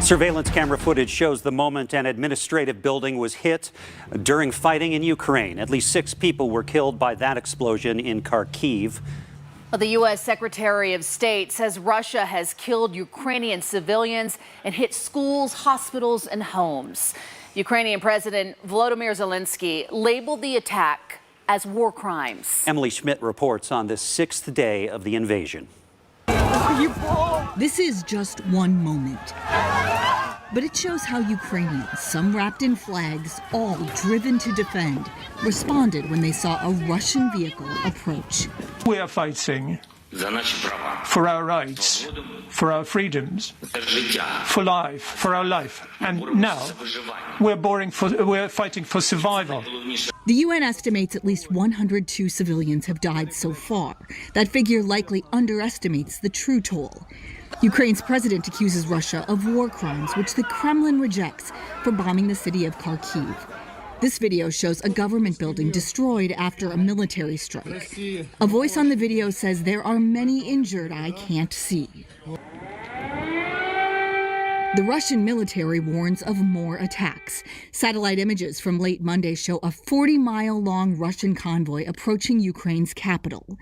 Surveillance camera footage shows the moment an administrative building was hit during fighting in Ukraine. At least 6 people were killed by that explosion in Kharkiv. The U.S. Secretary of State says Russia has killed Ukrainian civilians and hit schools, hospitals, and homes. Ukrainian President Volodymyr Zelensky labeled the attack as war crimes. Emily Schmidt reports on the 6th day of the invasion. This is just one moment, but it shows how Ukrainians, some wrapped in flags, all driven to defend, responded when they saw a Russian vehicle approach. We are fighting for our rights, for our freedoms, for life, for our life. And now we're fighting for survival. The UN estimates at least 102 civilians have died so far. That figure likely underestimates the true toll. Ukraine's president accuses Russia of war crimes, which the Kremlin rejects, for bombing the city of Kharkiv. This video shows a government building destroyed after a military strike. A voice on the video says there are many injured I can't see. The Russian military warns of more attacks. Satellite images from late Monday show a 40-mile-long Russian convoy approaching Ukraine's capital.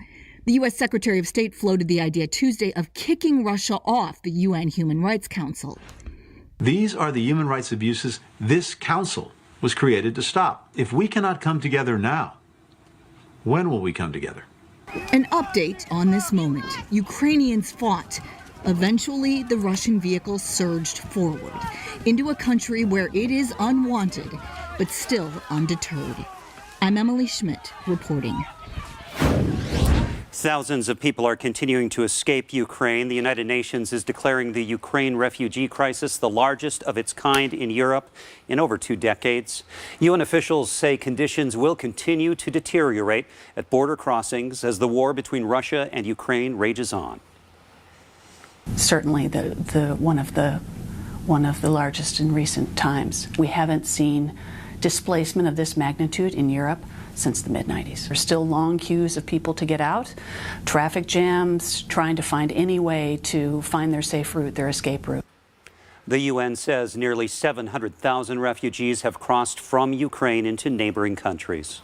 The U.S. Secretary of State floated the idea Tuesday of kicking Russia off the UN Human Rights Council. These are the human rights abuses this council was created to stop. If we cannot come together now, when will we come together? An update on this moment. Ukrainians fought. Eventually, the Russian vehicle surged forward into a country where it is unwanted, but still undeterred. I'm Emily Schmidt reporting. Thousands of people are continuing to escape Ukraine. The United Nations is declaring the Ukraine refugee crisis the largest of its kind in Europe in over 2 decades. UN officials say conditions will continue to deteriorate at border crossings as the war between Russia and Ukraine rages on. Certainly one of the largest in recent times. We haven't seen displacement of this magnitude in Europe since the mid-90s. There's still long queues of people to get out, traffic jams, trying to find any way to find their safe route, their escape route. The UN says nearly 700,000 refugees have crossed from Ukraine into neighboring countries.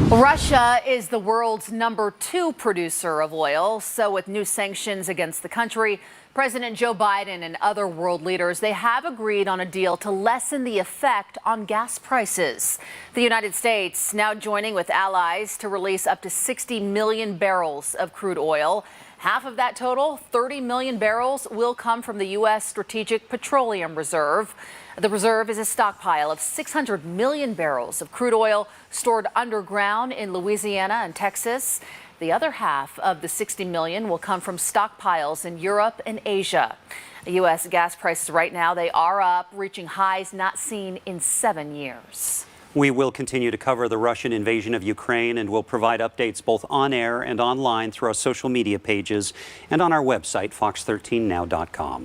Russia is the world's #2 producer of oil. So with new sanctions against the country, President Joe Biden and other world leaders, they have agreed on a deal to lessen the effect on gas prices. The United States now joining with allies to release up to 60 million barrels of crude oil. Half of that total, 30 million barrels, will come from the U.S. Strategic Petroleum Reserve. The reserve is a stockpile of 600 million barrels of crude oil stored underground in Louisiana and Texas. The other half of the 60 million will come from stockpiles in Europe and Asia. The U.S. gas prices right now, they are up, reaching highs not seen in 7 years. We will continue to cover the Russian invasion of Ukraine and will provide updates both on air and online through our social media pages and on our website, fox13now.com.